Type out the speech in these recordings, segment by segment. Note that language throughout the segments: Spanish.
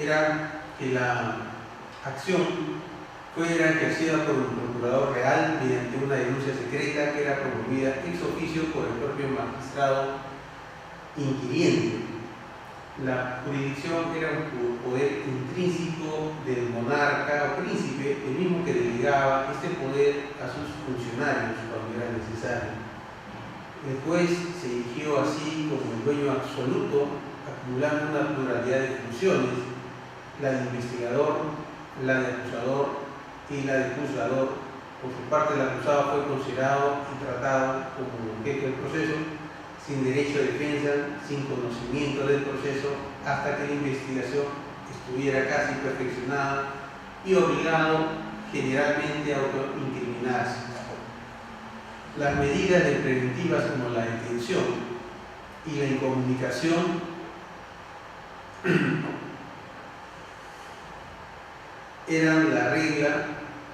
era que la acción fuera ejercida por un procurador real mediante una denuncia secreta que era promovida ex oficio por el propio magistrado inquiriente. La jurisdicción era un poder intrínseco del monarca o príncipe, el mismo que delegaba este poder a sus funcionarios cuando era necesario. El juez se erigió así como el dueño absoluto, acumulando una pluralidad de funciones, la de investigador, la de acusador y la de juzgador. Por su parte, el acusado fue considerado y tratado como objeto del proceso, sin derecho a defensa, sin conocimiento del proceso, hasta que la investigación estuviera casi perfeccionada y obligado generalmente a autoincriminarse. Las medidas de preventivas como la detención y la incomunicación eran la regla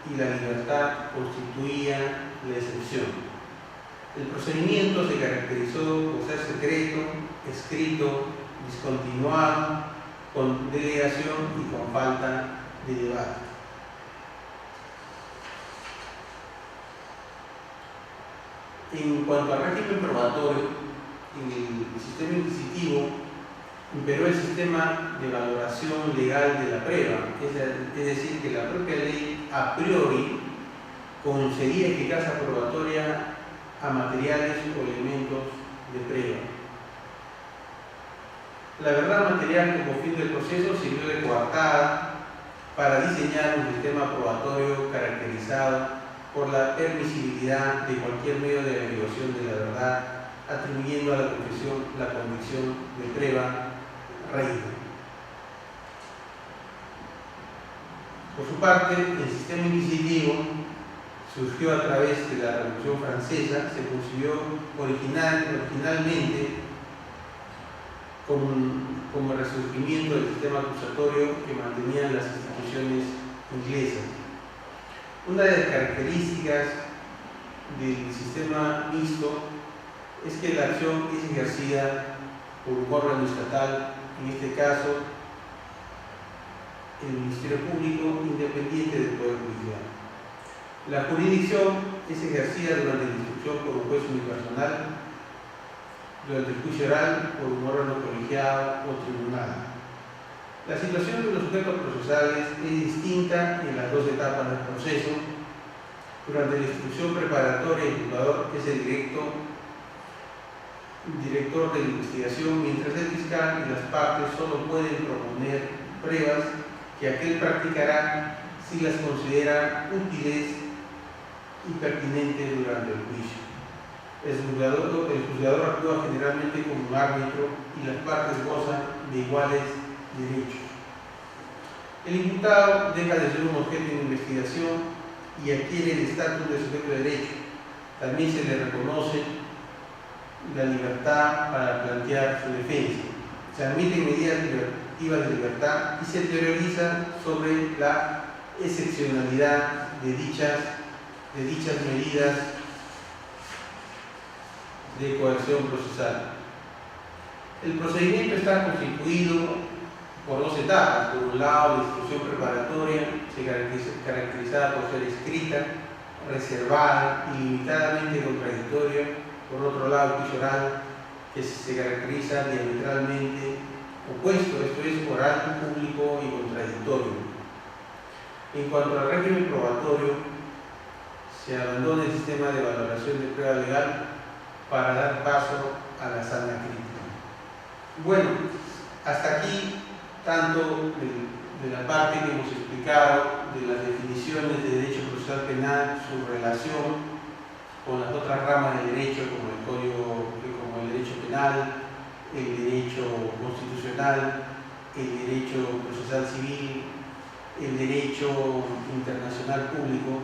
y la libertad constituía la excepción. El procedimiento se caracterizó por ser secreto, escrito, discontinuado, con delegación y con falta de debate. En cuanto al régimen probatorio, en el sistema inquisitivo imperó el sistema de valoración legal de la prueba, es decir, que la propia ley a priori concedía eficacia probatoria a materiales o elementos de prueba. La verdad material como fin del proceso sirvió de coartada para diseñar un sistema probatorio caracterizado por la permisibilidad de cualquier medio de averiguación de la verdad, atribuyendo a la confesión la condición de prueba reina. Por su parte, el sistema inquisitivo surgió a través de la Revolución Francesa, se concibió originalmente como el resurgimiento del sistema acusatorio que mantenían las instituciones inglesas. Una de las características del sistema mixto es que la acción es ejercida por un órgano estatal, en este caso el Ministerio Público, independiente del Poder Judicial. La jurisdicción es ejercida durante la instrucción por un juez unipersonal, durante el juicio oral por un órgano colegiado o tribunal. La situación de los sujetos procesales es distinta en las dos etapas del proceso. Durante la instrucción preparatoria, el juzgador es el director de la investigación, mientras el fiscal y las partes solo pueden proponer pruebas que aquel practicará si las considera útiles y pertinentes durante el juicio. El juzgador actúa generalmente como un árbitro y las partes gozan de iguales derechos. El imputado deja de ser un objeto de investigación y adquiere el estatus de sujeto de derecho. También se le reconoce la libertad para plantear su defensa. Se admiten medidas libertativas de libertad y se teoriza sobre la excepcionalidad de dichas medidas de coerción procesal. El procedimiento está constituido por dos etapas. Por un lado, la instrucción preparatoria se caracterizada por ser escrita, reservada y limitadamente contradictoria. Por otro lado, el juicio oral, que se caracteriza diametralmente opuesto, esto es oral, público y contradictorio. En cuanto al régimen probatorio, se abandona el sistema de valoración de prueba legal para dar paso a la sana crítica. Bueno, hasta aquí tanto de la parte que hemos explicado de las definiciones de derecho procesal penal, su relación con las otras ramas del derecho como el derecho penal, el derecho constitucional, el derecho procesal civil, el derecho internacional público,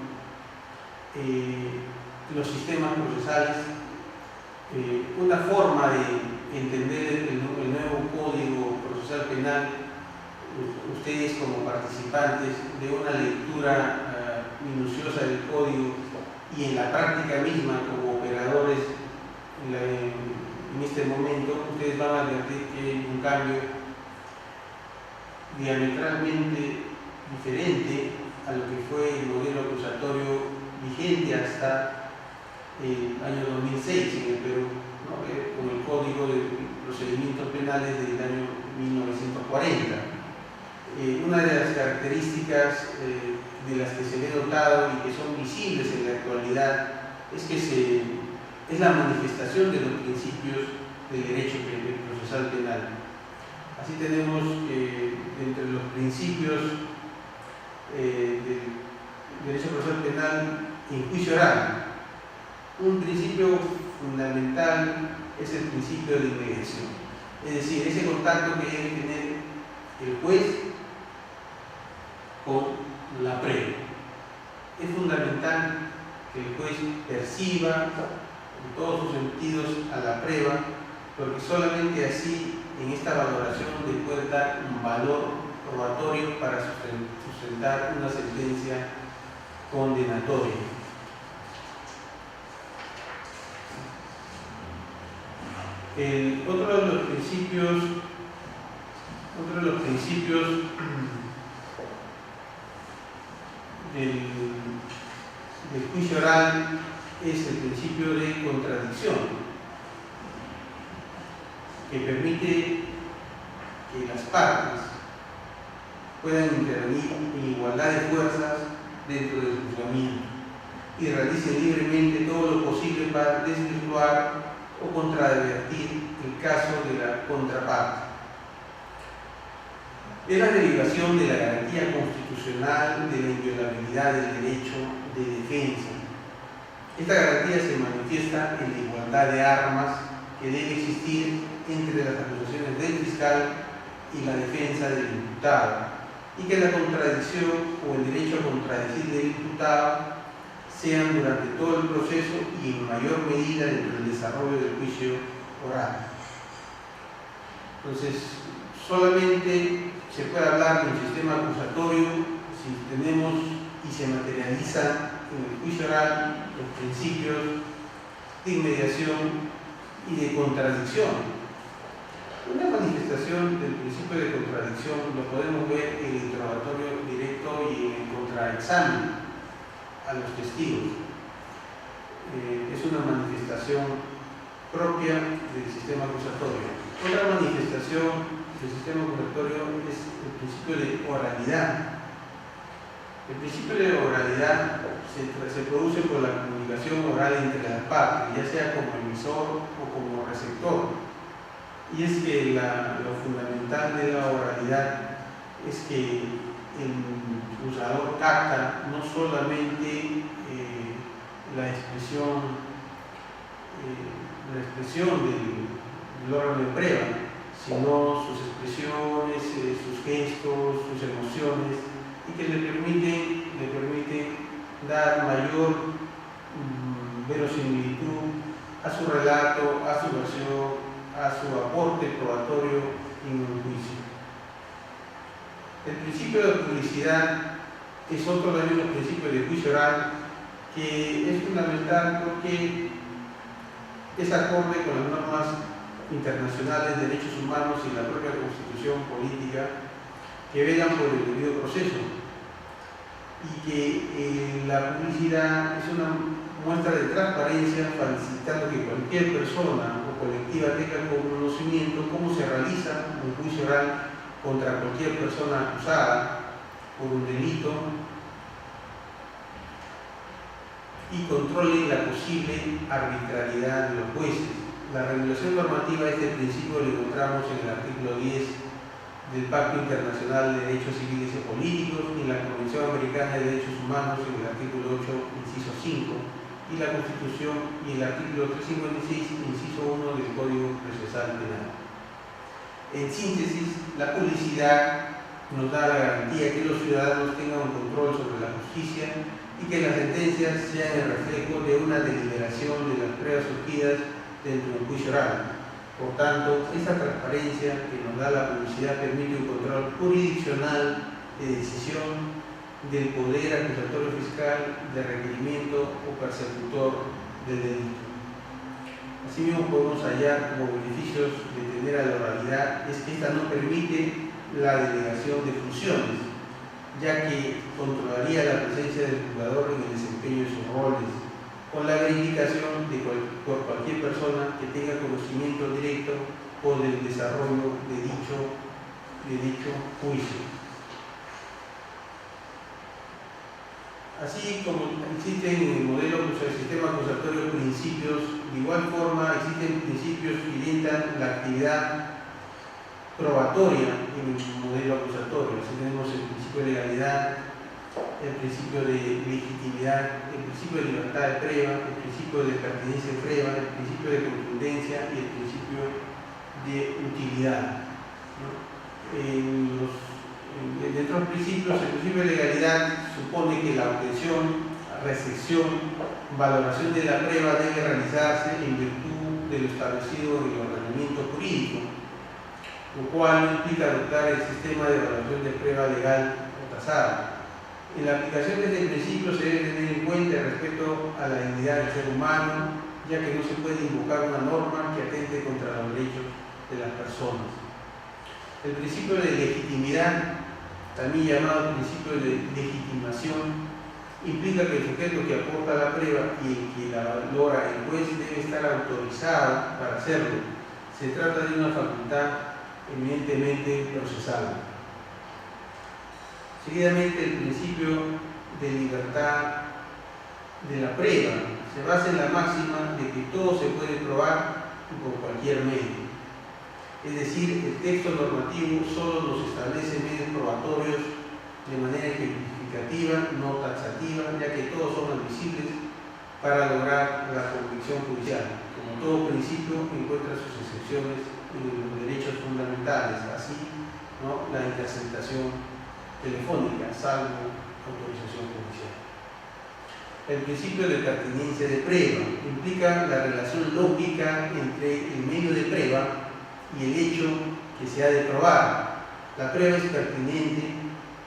los sistemas procesales. Una forma de entender el nuevo Código Procesal Penal, ustedes como participantes de una lectura minuciosa del Código y en la práctica misma como operadores en este momento, ustedes van a advertir que hay un cambio diametralmente diferente a lo que fue el modelo acusatorio vigente hasta el año 2006 en el Perú, ¿no? Con el Código de Procedimientos Penales del año 1940. Una de las características de las que se ve dotado y que son visibles en la actualidad es que es la manifestación de los principios del derecho procesal penal. Así tenemos entre los principios del derecho procesal penal en juicio oral, un principio fundamental es el principio de inmediación, es decir, ese contacto que debe tener el juez con la prueba. Es fundamental que el juez perciba en todos sus sentidos a la prueba, porque solamente así en esta valoración le puede dar un valor probatorio para sustentar una sentencia condenatoria. Otro de los principios del juicio oral es el principio de contradicción, que permite que las partes puedan intervenir en igualdad de fuerzas dentro del juzgamiento y realicen libremente todo lo posible para desvirtuar o contradvertir el caso de la contraparte. Es la derivación de la garantía constitucional de la inviolabilidad del derecho de defensa. Esta garantía se manifiesta en la igualdad de armas que debe existir entre las acusaciones del fiscal y la defensa del imputado, y que la contradicción o el derecho a contradecir del imputado sean durante todo el proceso y en mayor medida dentro del desarrollo del juicio oral. Entonces, solamente se puede hablar de un sistema acusatorio si tenemos y se materializa en el juicio oral los principios de inmediación y de contradicción. Una manifestación del principio de contradicción lo podemos ver en el interrogatorio directo y en el contraexamen a los testigos. Es una manifestación propia del sistema acusatorio. Otra manifestación del sistema acusatorio es el principio de oralidad. El principio de oralidad se produce por la comunicación oral entre las partes, ya sea como emisor o como receptor. Y es que lo fundamental de la oralidad es que el juzgador capta no solamente la expresión del órgano de prueba, sino sus expresiones, sus gestos, sus emociones, y que le permiten dar mayor verosimilitud a su relato, a su versión, a su aporte probatorio en un juicio. El principio de publicidad es otro de los principios del juicio oral que es fundamental porque es acorde con las normas internacionales de derechos humanos y la propia constitución política que velan por el debido proceso, y que la publicidad es una muestra de transparencia, facilitando que cualquier persona o colectiva tenga conocimiento cómo se realiza un juicio oral contra cualquier persona acusada por un delito y controle la posible arbitrariedad de los jueces. La regulación normativa de este principio lo encontramos en el artículo 10 del Pacto Internacional de Derechos Civiles y Políticos y en la Convención Americana de Derechos Humanos en el artículo 8, inciso 5, y la Constitución y el artículo 356, inciso 1 del Código Procesal Penal. En síntesis, la publicidad nos da la garantía que los ciudadanos tengan un control sobre la justicia y que las sentencias sean el reflejo de una deliberación de las pruebas surgidas dentro del juicio oral. Por tanto, esta transparencia que nos da la publicidad permite un control jurisdiccional de decisión del poder acusatorio fiscal, de requerimiento o persecutor del delito. Asimismo, podemos hallar como beneficios de tener a la oralidad es que esta no permite la delegación de funciones, ya que controlaría la presencia del jugador en el desempeño de sus roles, con la verificación por cualquier persona que tenga conocimiento directo o del desarrollo de dicho juicio. Así como existen en el modelo del sistema acusatorio principios, de igual forma existen principios que orientan la actividad probatoria en el modelo acusatorio. Así tenemos el principio de legalidad, el principio de legitimidad, el principio de libertad de prueba, el principio de pertinencia de prueba, el principio de contundencia y el principio de utilidad, ¿no? Dentro de los principios, el principio de legalidad supone que la obtención, recepción, valoración de la prueba debe realizarse en virtud de lo establecido en el ordenamiento jurídico, lo cual implica adoptar el sistema de evaluación de prueba legal o tasada. En la aplicación de este principio se debe tener en cuenta el respeto a la dignidad del ser humano, ya que no se puede invocar una norma que atente contra los derechos de las personas. El principio de legitimidad, también llamado principio de legitimación, implica que el sujeto que aporta la prueba y el que la valora el juez debe estar autorizado para hacerlo. Se trata de una facultad eminentemente procesal. Seguidamente, el principio de libertad de la prueba se basa en la máxima de que todo se puede probar por cualquier medio. Es decir, el texto normativo solo nos establece medios probatorios de manera ejemplificativa, no taxativa, ya que todos son admisibles para lograr la convicción judicial. Como todo principio, encuentra sus excepciones en los derechos fundamentales, así, ¿no?, la interceptación telefónica, salvo autorización judicial. El principio de pertinencia de prueba implica la relación lógica entre el medio de prueba y el hecho que se ha de probar. La prueba es pertinente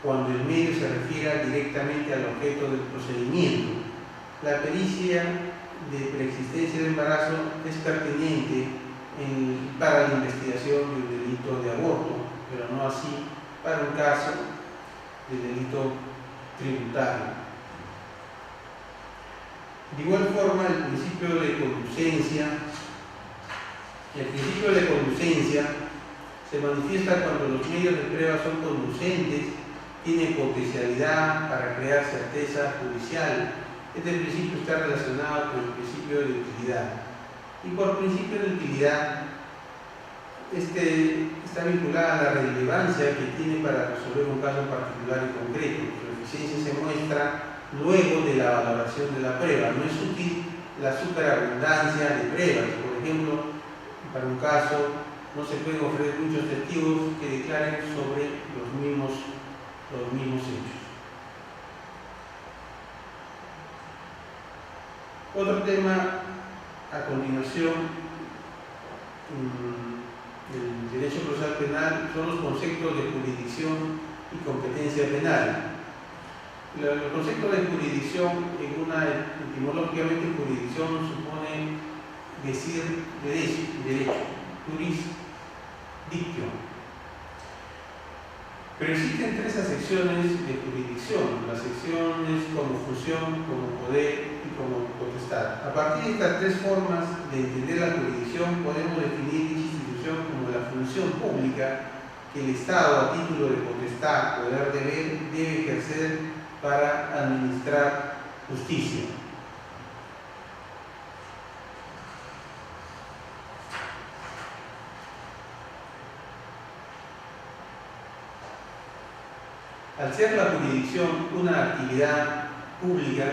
cuando el medio se refiera directamente al objeto del procedimiento. La pericia de preexistencia de embarazo es pertinente para la investigación de un delito de aborto, pero no así para un caso de delito tributario. De igual forma, el principio de conducencia se manifiesta cuando los medios de prueba son conducentes, tienen potencialidad para crear certeza judicial. Este principio está relacionado con el principio de utilidad. Y por principio de utilidad, está vinculada a la relevancia que tiene para resolver un caso particular y concreto. Su eficiencia se muestra luego de la valoración de la prueba. No es útil la superabundancia de pruebas. Por ejemplo, para un caso no se pueden ofrecer muchos testigos que declaren sobre los mismos hechos. Otro tema a continuación del derecho procesal penal son los conceptos de jurisdicción y competencia penal. Los conceptos de jurisdicción, etimológicamente jurisdicción supone decir derecho, jurisdicción. Pero existen tres acepciones de jurisdicción: las secciones como función, como poder y como potestad. A partir de estas tres formas de entender la jurisdicción, podemos definir dicha institución como la función pública que el Estado, a título de potestad, poder, deber, debe ejercer para administrar justicia. Al ser la jurisdicción una actividad pública,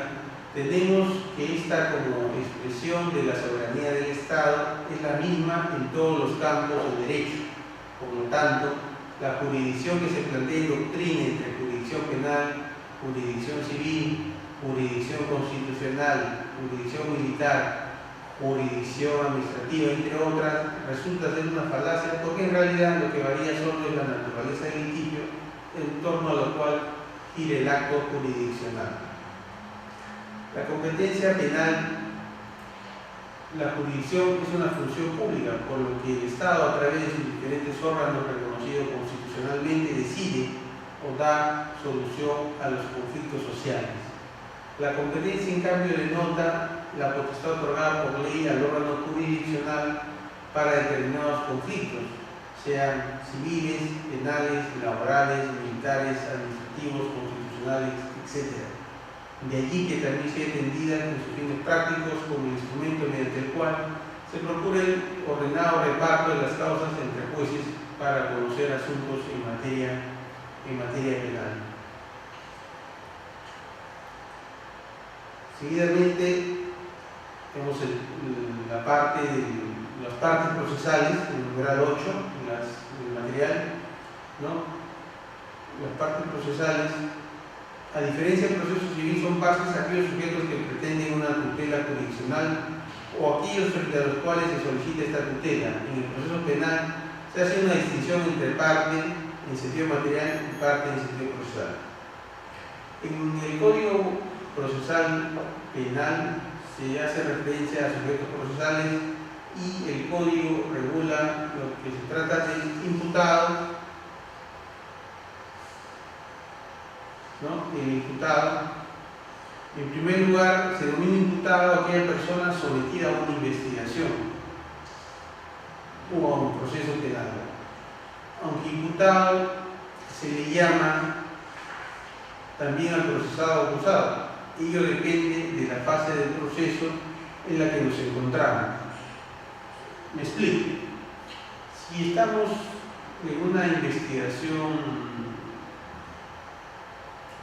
tenemos que esta como expresión de la soberanía del Estado es la misma en todos los campos del derecho. Por lo tanto, la jurisdicción que se plantea en doctrina entre jurisdicción penal, jurisdicción civil, jurisdicción constitucional, jurisdicción militar, jurisdicción administrativa, entre otras, resulta ser una falacia, porque en realidad lo que varía solo es la naturaleza del litigio en torno a lo cual gira el acto jurisdiccional. La competencia penal, la jurisdicción es una función pública, por lo que el Estado, a través de sus diferentes órganos reconocidos constitucionalmente, constitucionalmente decide o da solución a los conflictos sociales. La competencia, en cambio, denota la potestad otorgada por ley al órgano jurisdiccional para determinados conflictos, sean civiles, penales, laborales, militares, administrativos, constitucionales, etc. De allí que también sea entendida con sus fines prácticos como instrumento mediante el cual se procura el ordenado reparto de las causas entre jueces para conocer asuntos en materia penal. Seguidamente tenemos las partes procesales, en el numeral 8, en el material, ¿no? Las partes procesales, a diferencia del proceso civil, son partes aquellos sujetos que pretenden una tutela jurisdiccional o aquellos frente a los cuales se solicita esta tutela. En el proceso penal se hace una distinción entre parte en sentido material y parte en sentido procesal. En el Código Procesal Penal se hace referencia a sujetos procesales y el Código regula lo que se trata de imputado, ¿no? El imputado, en primer lugar, se denomina imputado a aquella persona sometida a una investigación o a un proceso penal. Aunque imputado se le llama también al procesado o acusado. Ello depende de la fase del proceso en la que nos encontramos. Me explico. Si estamos en una investigación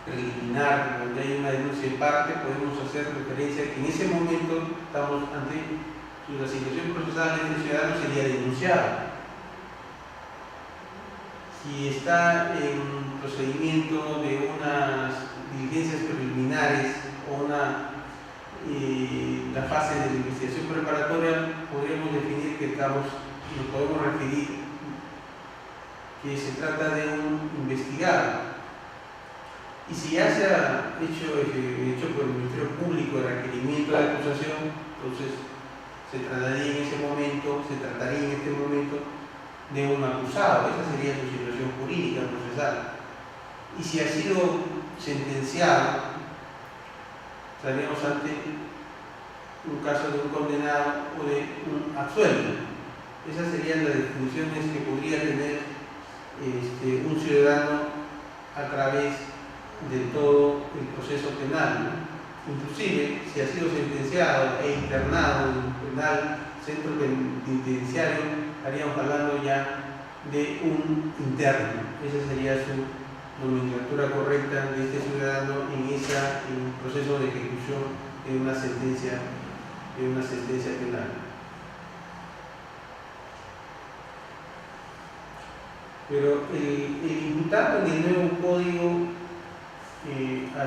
preliminar, donde hay una denuncia en parte, podemos hacer referencia a que en ese momento estamos ante la situación procesal de este ciudadano sería denunciado. Si está en procedimiento de unas diligencias preliminares o la fase de la investigación preparatoria, podríamos definir que nos podemos referir que se trata de un investigado. Y si ya se ha hecho por el Ministerio Público el requerimiento de la acusación, entonces se trataría en este momento de un acusado. Esa sería su situación jurídica procesal. Y si ha sido sentenciado, estaríamos ante un caso de un condenado o de un absuelto. Esas serían las definiciones que podría tener un ciudadano a través de todo el proceso penal, ¿no? Inclusive, si ha sido sentenciado e internado en un penal, centro penitenciario, estaríamos hablando ya de un interno. Esa sería su nomenclatura correcta de este ciudadano en el proceso de ejecución de una sentencia penal. Pero el imputado en el nuevo código ha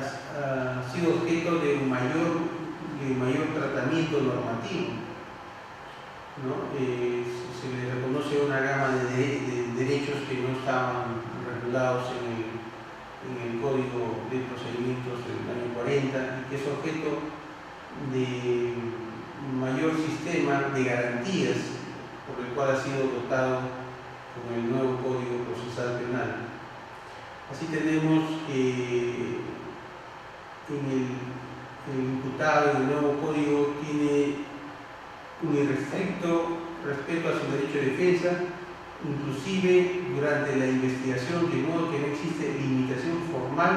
sido objeto de mayor tratamiento normativo, ¿no? Se le reconoce una gama de derechos que no estaban regulados en el Código de Procedimientos del año 40 y que es objeto de mayor sistema de garantías por el cual ha sido dotado con el nuevo Código Procesal Penal. Así tenemos el imputado en el nuevo código tiene un irrestricto respeto a su derecho de defensa, inclusive durante la investigación, de modo que no existe limitación formal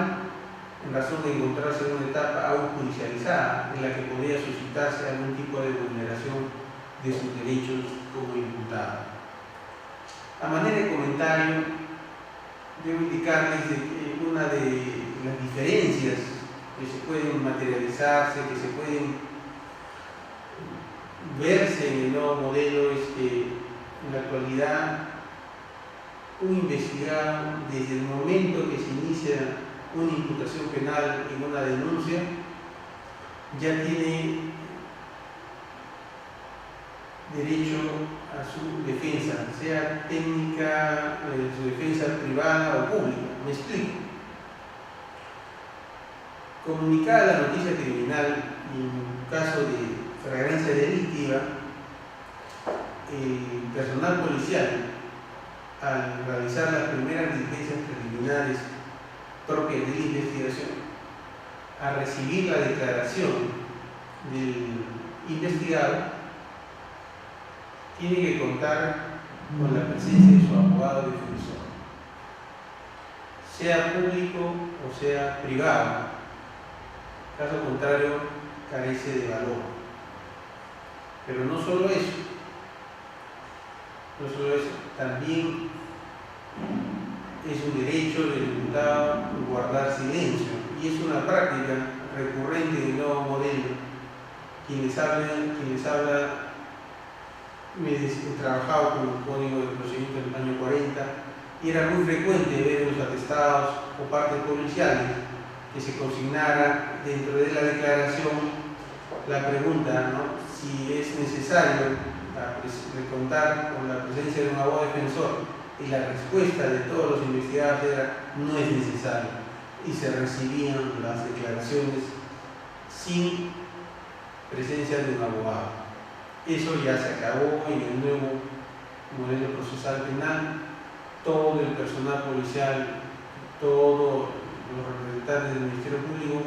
en razón de encontrarse en una etapa aún judicializada en la que podría suscitarse algún tipo de vulneración de sus derechos como imputado. A manera de comentario, debo indicarles que una de las diferencias que se pueden materializarse, que se pueden verse en el nuevo modelo es que en la actualidad un investigado, desde el momento que se inicia una imputación penal en una denuncia, ya tiene derecho a su defensa, sea técnica, su defensa privada o pública. Me explico. Comunicada la noticia criminal en caso de flagrancia delictiva, el personal policial al realizar las primeras diligencias preliminares propias de la investigación, a recibir la declaración del investigado, tiene que contar con la presencia de su abogado defensor, sea público o sea privado. Caso contrario, carece de valor. Pero no solo eso, también es un derecho del imputado guardar silencio, y es una práctica recurrente del nuevo modelo. Quienes habla, he trabajado con el Código de Procedimiento del año 40, y era muy frecuente ver en los atestados o partes policiales que se consignara dentro de la declaración la pregunta, ¿no?, si es necesario contar con la presencia de un abogado defensor, y la respuesta de todos los investigados era no es necesario, y se recibían las declaraciones sin presencia de un abogado. Eso ya se acabó en el nuevo modelo procesal penal. Todo el personal policial, todos los representantes del Ministerio Público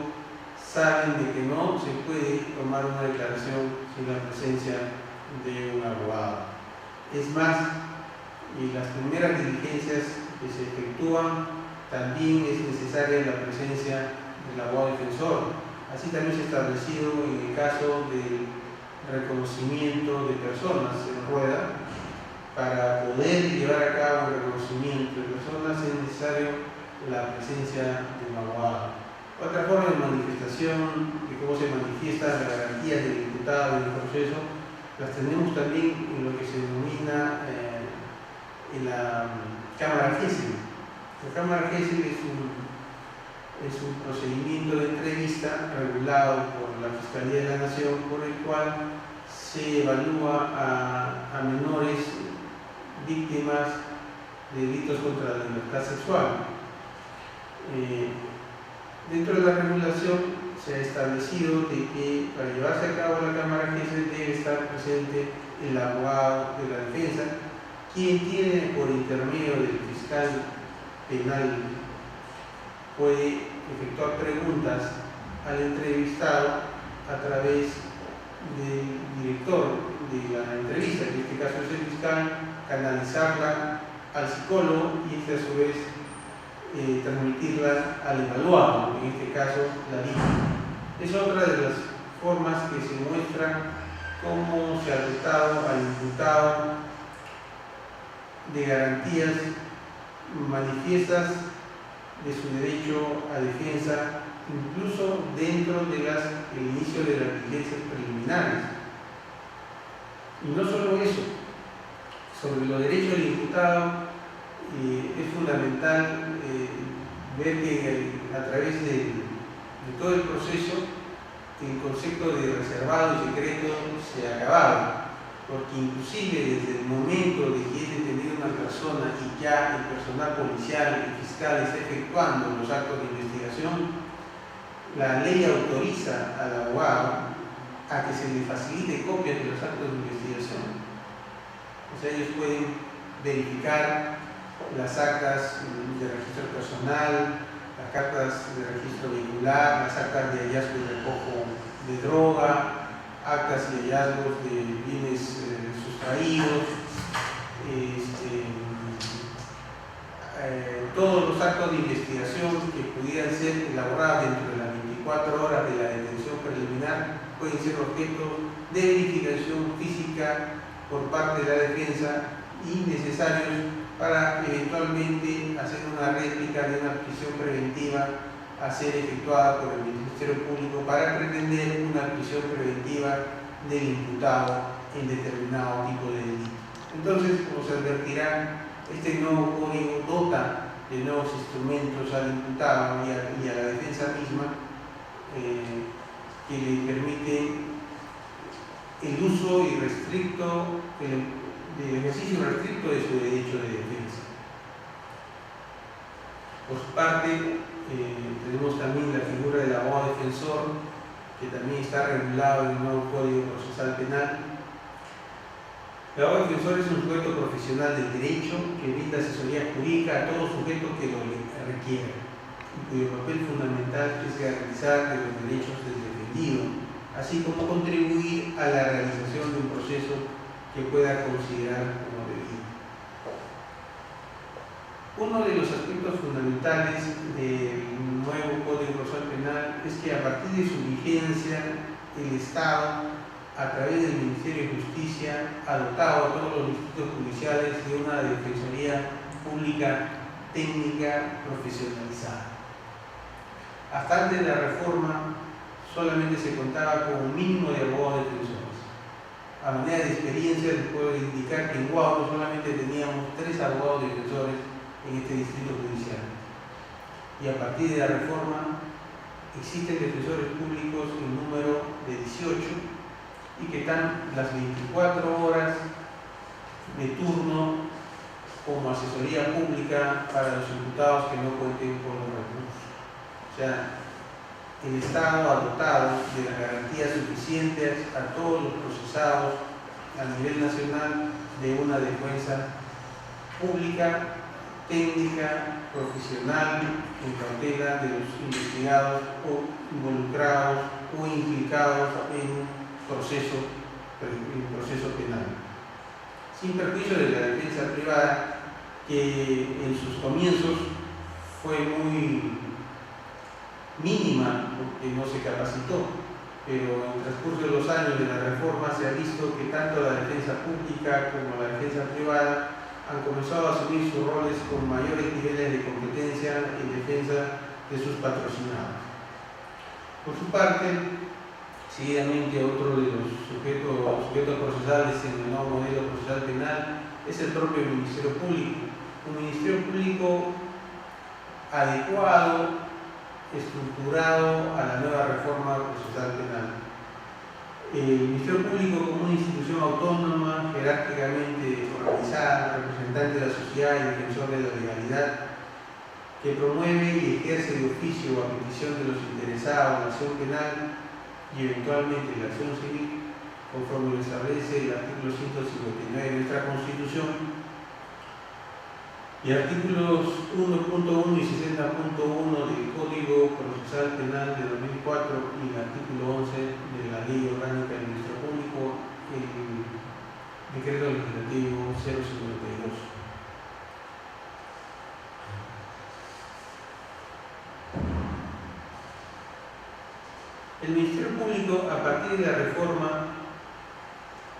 saben de que no se puede tomar una declaración sin la presencia de un abogado. Es más, en las primeras diligencias que se efectúan también es necesaria la presencia del abogado defensor. Así también se ha establecido en el caso del reconocimiento de personas en rueda. Para poder llevar a cabo el reconocimiento de personas es necesario la presencia de un abogado. Otra forma de manifestación de cómo se manifiestan las garantías del imputado en el proceso las tenemos también en lo que se denomina en la Cámara Gesell. La Cámara Gesell es un procedimiento de entrevista regulado por la Fiscalía de la Nación, por el cual se evalúa a menores víctimas de delitos contra la libertad sexual. Dentro de la regulación se ha establecido de que para llevarse a cabo la Cámara Gesell debe estar presente el abogado de la defensa, quien tiene por intermedio del fiscal penal puede efectuar preguntas al entrevistado a través del director de la entrevista, que en este caso es el fiscal, canalizarla al psicólogo y este a su vez transmitirla al evaluado, en este caso la víctima. Es otra de las formas que se muestra cómo se ha dotado al imputado de garantías manifiestas de su derecho a defensa, incluso dentro del inicio de las diligencias preliminares. Y no solo eso, sobre los derechos del imputado es fundamental ver que a través de todo el proceso el concepto de reservado y secreto se ha acabado, porque inclusive desde el momento de que es detenida una persona y ya el personal policial y fiscal está efectuando los actos de investigación, la ley autoriza al abogado a que se le facilite copias de los actos de investigación. O sea, ellos pueden verificar las actas de registro personal, las cartas de registro vehicular, las actas de hallazgo y recojo de droga, actas y hallazgos de bienes sustraídos, todos los actos de investigación que pudieran ser elaborados dentro de las 24 horas de la detención preliminar pueden ser objeto de verificación física por parte de la defensa y necesarios para eventualmente hacer una réplica de una prisión preventiva a ser efectuada por el Ministerio Público para pretender una prisión preventiva del imputado en determinado tipo de delito. Entonces, como se advertirá, este nuevo código dota de nuevos instrumentos al imputado y a la defensa misma que le permite el uso irrestricto, el ejercicio restricto de su derecho de defensa. Por su parte, tenemos también la figura del abogado defensor, que también está regulado en el nuevo Código Procesal Penal, El abogado defensor es un sujeto profesional del derecho que brinda asesoría jurídica a todo sujeto que lo requiera y cuyo papel fundamental es garantizar los derechos del defendido, así como contribuir a la realización de un proceso que pueda considerar como debido. Uno de los aspectos fundamentales del nuevo Código Procesal Penal es que a partir de su vigencia, el Estado, a través del Ministerio de Justicia, ha dotado a todos los distritos judiciales de una defensoría pública técnica profesionalizada. Hasta antes de la reforma, solamente se contaba con un mínimo de abogados defensores. A manera de experiencia, les puedo indicar que en Huacho solamente teníamos 3 abogados defensores en este distrito judicial. Y a partir de la reforma, existen defensores públicos en número de 18 y que están las 24 horas de turno como asesoría pública para los imputados que no cuenten con los recursos. O sea, el Estado ha dotado de las garantías suficientes a todos los procesados a nivel nacional de una defensa pública, técnica, profesional, en cautela de los investigados o involucrados o implicados en un proceso penal. Sin perjuicio de la defensa privada, que en sus comienzos fue muy mínima porque no se capacitó, pero en el transcurso de los años de la reforma se ha visto que tanto la defensa pública como la defensa privada han comenzado a asumir sus roles con mayores niveles de competencia en defensa de sus patrocinados. Por su parte, seguidamente otro de los sujetos procesales en el nuevo modelo procesal penal es el propio Ministerio Público. Un Ministerio Público adecuado, estructurado a la nueva reforma procesal penal. El Ministerio Público como una institución autónoma, jerárquicamente organizada, representante de la sociedad y defensor de la legalidad, que promueve y ejerce de oficio a petición de los interesados en la acción penal y eventualmente la acción civil, conforme lo establece el artículo 159 de nuestra Constitución y artículos 1.1 y 60.1 del Código Procesal Penal de 2004 y el artículo 11 de la Ley Orgánica del Ministerio Público, el Decreto Legislativo 052. El Ministerio Público, a partir de la reforma,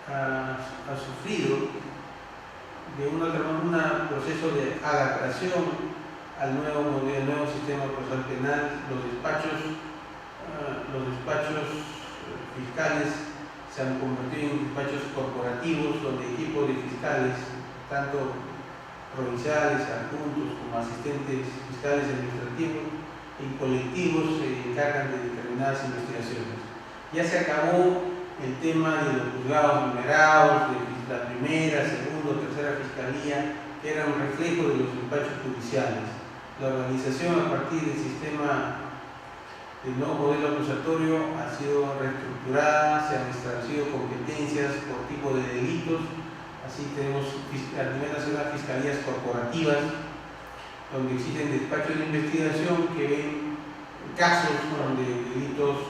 ha sufrido de un proceso de adaptación al nuevo sistema procesal penal. Los despachos fiscales se han convertido en despachos corporativos, donde equipos de fiscales, tanto provinciales, adjuntos como asistentes fiscales administrativos, y colectivos se encargan de determinadas investigaciones. Ya se acabó el tema de los juzgados numerados, de la primera, segunda, tercera fiscalía, que era un reflejo de los despachos judiciales. La organización a partir del sistema del nuevo modelo acusatorio ha sido reestructurada, se han establecido competencias por tipo de delitos. Así tenemos a nivel nacional fiscalías corporativas, donde existen despachos de investigación que ven casos de delitos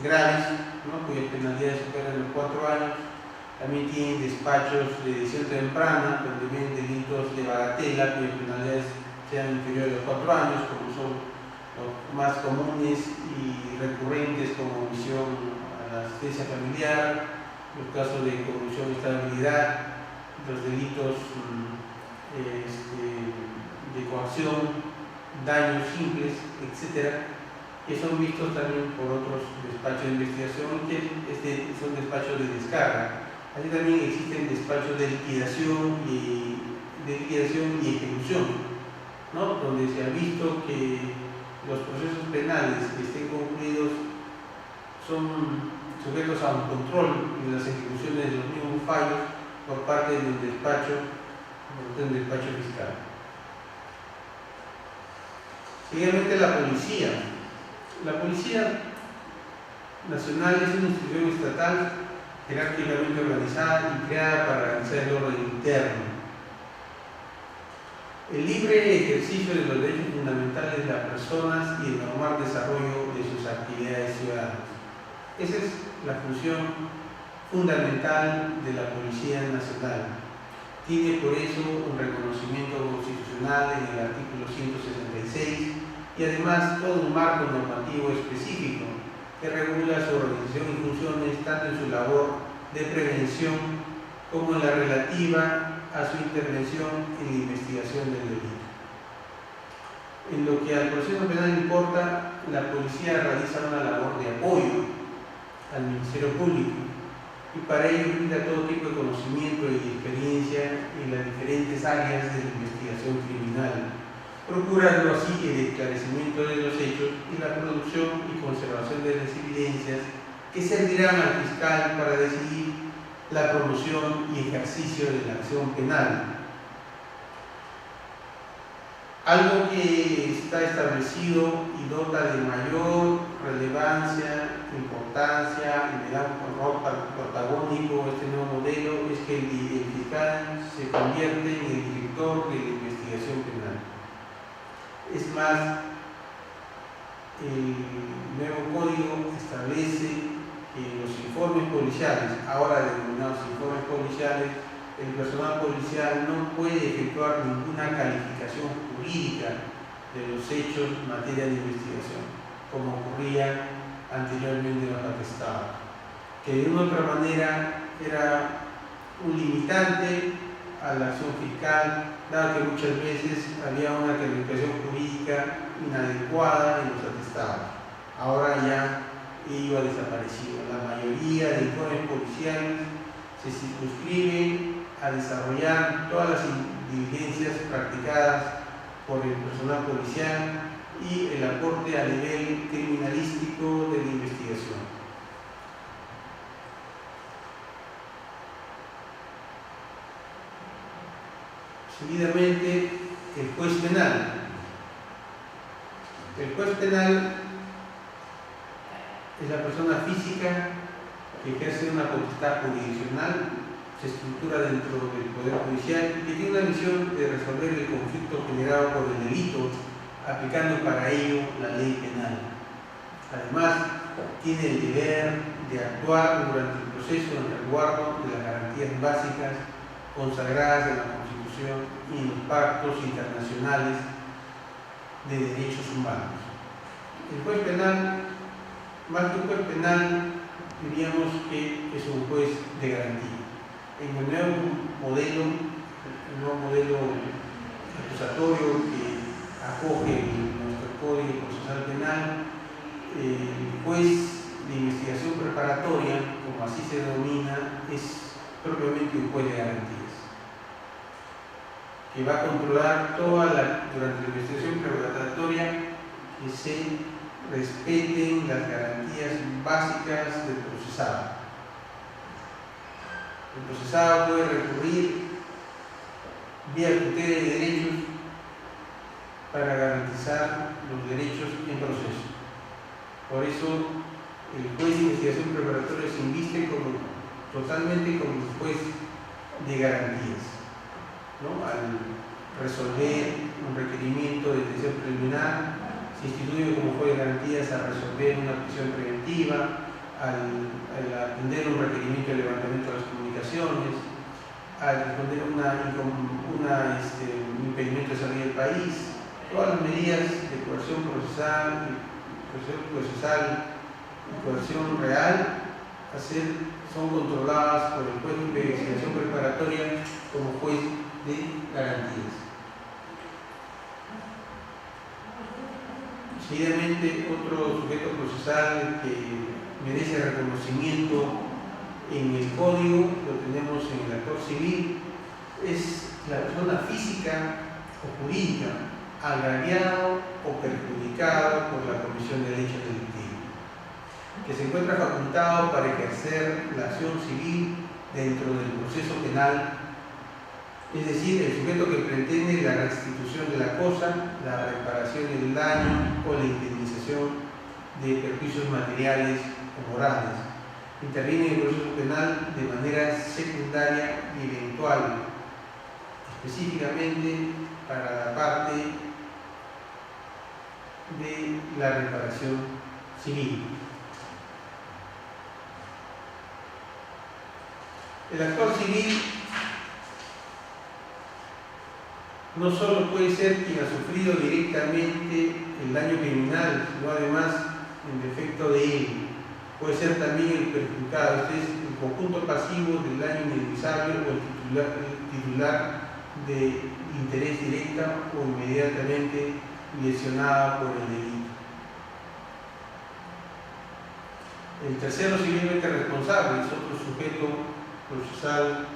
graves, ¿no?, cuyas penalidades superan los 4 años. También tienen despachos de edición temprana, donde ven delitos de bagatela, cuyas penalidades sean inferiores a los 4 años, como son los más comunes y recurrentes, como omisión a la asistencia familiar, los casos de corrupción y estabilidad, los delitos de coacción, daños simples, etcétera, que son vistos también por otros despachos de investigación, que son despachos de descarga. Así también existen despachos de liquidación y ejecución, ¿no?, donde se ha visto que los procesos penales que estén concluidos son sujetos a un control de las ejecuciones de los mismos fallos por parte de un despacho fiscal. Seguidamente, la Policía. La Policía Nacional es una institución estatal jerárquicamente organizada y creada para realizar el orden interno. El libre ejercicio de los derechos fundamentales de las personas y el normal desarrollo de sus actividades ciudadanas. Esa es la función fundamental de la Policía Nacional. Tiene por eso un reconocimiento constitucional en el artículo 166 y además todo un marco normativo específico que regula su organización y funciones tanto en su labor de prevención como en la relativa a su intervención en la investigación del delito. En lo que al proceso penal importa, la policía realiza una labor de apoyo al Ministerio Público y para ello brinda todo tipo de conocimiento y experiencia en las diferentes áreas de la investigación criminal, procurando así el esclarecimiento de los hechos y la producción y conservación de las evidencias que servirán al fiscal para decidir la promoción y ejercicio de la acción penal. Algo que está establecido y dota de mayor relevancia, importancia y le da un rol protagónico a este nuevo modelo es que el fiscal se convierte en el director de la investigación penal. Es más, el nuevo código establece que los informes policiales, ahora denominados informes policiales, el personal policial no puede efectuar ninguna calificación jurídica de los hechos en materia de investigación, como ocurría anteriormente en los atestados, que de una u otra manera era un limitante a la acción fiscal, dado que muchas veces había una calificación jurídica inadecuada en los atestados. Ahora ya iba desaparecido. La mayoría de informes policiales se circunscriben a desarrollar todas las diligencias practicadas por el personal policial y el aporte a nivel criminalístico de la investigación. Seguidamente, el juez penal. El juez penal es la persona física que ejerce una potestad jurisdiccional, se estructura dentro del Poder Judicial y que tiene una misión de resolver el conflicto generado por el delito, aplicando para ello la ley penal. Además, tiene el deber de actuar durante el proceso en resguardo de las garantías básicas consagradas en la Constitución y en los pactos internacionales de derechos humanos. El juez penal, más que un juez penal, diríamos que es un juez de garantía. En el nuevo modelo acusatorio que acoge nuestro Código Procesal Penal, el juez de investigación preparatoria, como así se denomina, es propiamente un juez de garantías, que va a controlar durante la investigación preparatoria que se respeten las garantías básicas del procesado. El procesado puede recurrir vía tutela de derechos para garantizar los derechos en proceso. Por eso, el juez de investigación preparatoria se inviste totalmente como un juez de garantías, ¿no? Al resolver un requerimiento de detención preliminar, se instituye como juez de garantías a resolver una prisión preventiva, al atender un requerimiento de levantamiento de las comunicaciones, al responder un impedimento de salir del país. Todas las medidas de coerción procesal y coerción real son controladas por el juez de investigación preparatoria como juez de garantías. Seguidamente, otro sujeto procesal que merece reconocimiento en el Código, lo tenemos en el actor civil, es la persona física o jurídica agraviado o perjudicado por la comisión del hecho delictivo, que se encuentra facultado para ejercer la acción civil dentro del proceso penal, es decir, el sujeto que pretende la restitución de la cosa, la reparación del daño o la indemnización de perjuicios materiales o morales, interviene en el proceso penal de manera secundaria y eventual, específicamente para la parte de la reparación civil. El actor civil no solo puede ser quien ha sufrido directamente el daño criminal, sino además en defecto de él. Puede ser también el perjudicado, este es el conjunto pasivo del daño inexcusable o el titular de interés directa o inmediatamente lesionada por el delito. El tercero civilmente responsable es otro sujeto procesal